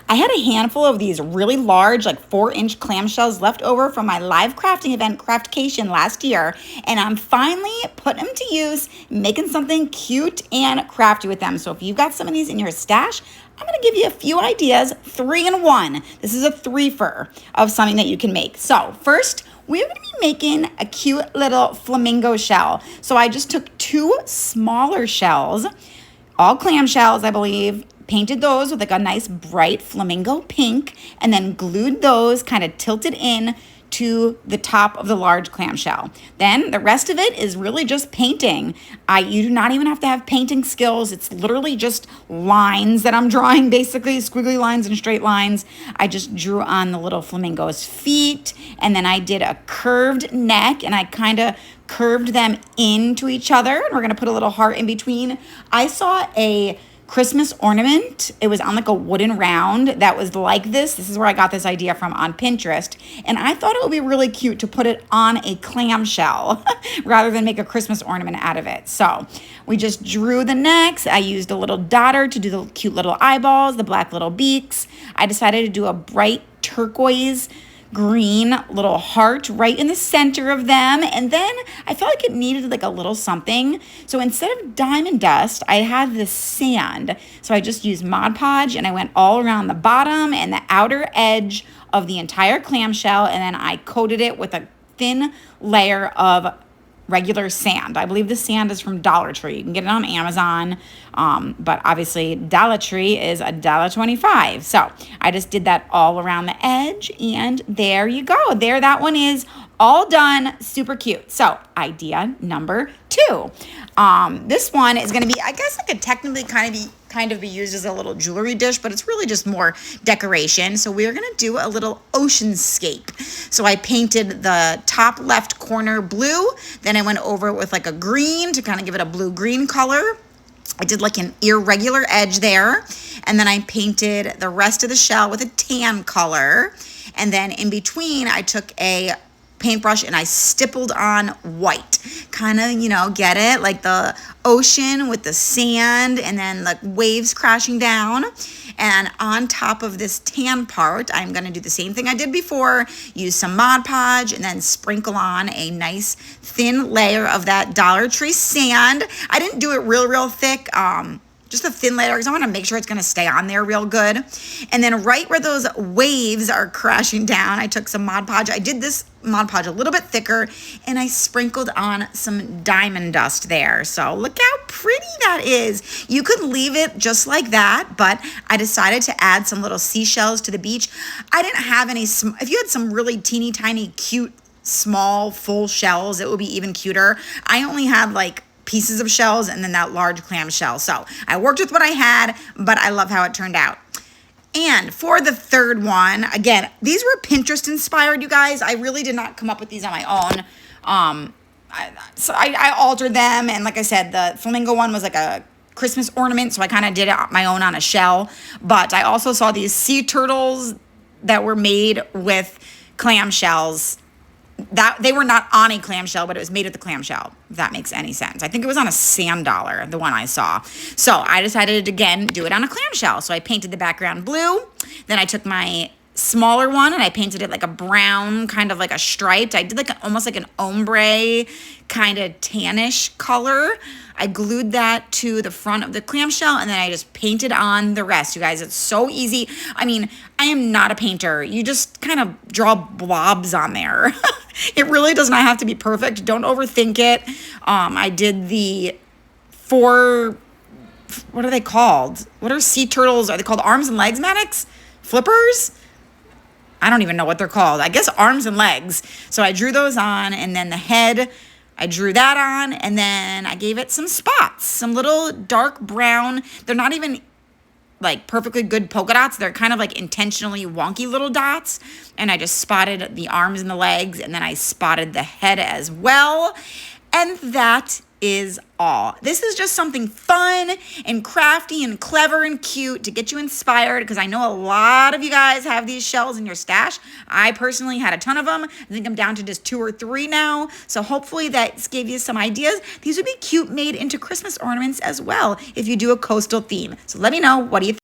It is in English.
I had a handful of these really large, like 4-inch clamshells left over from my live crafting event, Craftcation, last year. And I'm finally putting them to use, making something cute and crafty with them. So if you've got some of these in your stash, I'm going to give you a few ideas, 3 in 1. This is a 3-fer of something that you can make. So first, we're going to be making a cute little flamingo shell. So I just took 2 smaller shells, all clam shells, I believe, painted those with like a nice bright flamingo pink, and then glued those kind of tilted in to the top of the large clamshell. Then the rest of it is really just painting. You do not even have to have painting skills. It's literally just lines that I'm drawing, basically squiggly lines and straight lines. I just drew on the little flamingo's feet, and then I did a curved neck, and I kind of curved them into each other, and we're gonna put a little heart in between. I saw a Christmas ornament. It was on like a wooden round that was like this. This is where I got this idea from, on Pinterest. And I thought it would be really cute to put it on a clamshell rather than make a Christmas ornament out of it. So we just drew the necks. I used a little dotter to do the cute little eyeballs, the black little beaks. I decided to do a bright turquoise green little heart right in the center of them. And then I felt like it needed like a little something. So instead of diamond dust, I had this sand. So I just used Mod Podge, and I went all around the bottom and the outer edge of the entire clamshell. And then I coated it with a thin layer of regular sand. I believe the sand is from Dollar Tree. You can get it on Amazon, but obviously Dollar Tree is $1.25. So I just did that all around the edge, and there you go. There, that one is all done. Super cute. So idea number 2. This one is going to be, I guess it could technically kind of be used as a little jewelry dish, but it's really just more decoration. So we're going to do a little oceanscape. So I painted the top left corner blue, then I went over it with like a green to kind of give it a blue-green color. I did like an irregular edge there, and then I painted the rest of the shell with a tan color. And then in between, I took a paintbrush and I stippled on white, kind of, you know, get it, like the ocean with the sand and then like waves crashing down. And on top of this tan part, I'm going to do the same thing I did before, use some Mod Podge, and then sprinkle on a nice thin layer of that Dollar Tree sand. I didn't do it real thick, just a thin layer, because I want to make sure it's going to stay on there real good. And then right where those waves are crashing down, I took some Mod Podge. I did this Mod Podge a little bit thicker, and I sprinkled on some diamond dust there. So look how pretty that is. You could leave it just like that, but I decided to add some little seashells to the beach. I didn't have any, if you had some really teeny tiny cute small full shells, it would be even cuter. I only had like pieces of shells and then that large clam shell. So I worked with what I had, but I love how it turned out. And for the third one, again, these were Pinterest inspired, you guys. I really did not come up with these on my own. I altered them. And like I said, the flamingo one was like a Christmas ornament, so I kind of did it my own on a shell. But I also saw these sea turtles that were made with clam shells. That they were not on a clamshell, but it was made with the clamshell, if that makes any sense. I think it was on a sand dollar, the one I saw. So I decided to, again, do it on a clamshell. So I painted the background blue. Then I took my smaller one and I painted it like a brown, kind of like a striped. I did like almost like an ombre kind of tannish color. I glued that to the front of the clamshell, and then I just painted on the rest. You guys, it's so easy. I mean, I am not a painter. You just kind of draw blobs on there. It really does not have to be perfect. Don't overthink it. I did the 4, what are they called? What are sea turtles? Are they called arms and legs, Maddox? Flippers? I don't even know what they're called. I guess arms and legs. So I drew those on, and then the head, I drew that on, and then I gave it some spots, some little dark brown. They're not even like perfectly good polka dots. They're kind of like intentionally wonky little dots. And I just spotted the arms and the legs, and then I spotted the head as well. And that is all. This is just something fun and crafty and clever and cute to get you inspired, because I know a lot of you guys have these shells in your stash. I personally had a ton of them. I think I'm down to just 2 or 3 now. So hopefully that gave you some ideas. These would be cute made into Christmas ornaments as well if you do a coastal theme. So let me know, what do you think?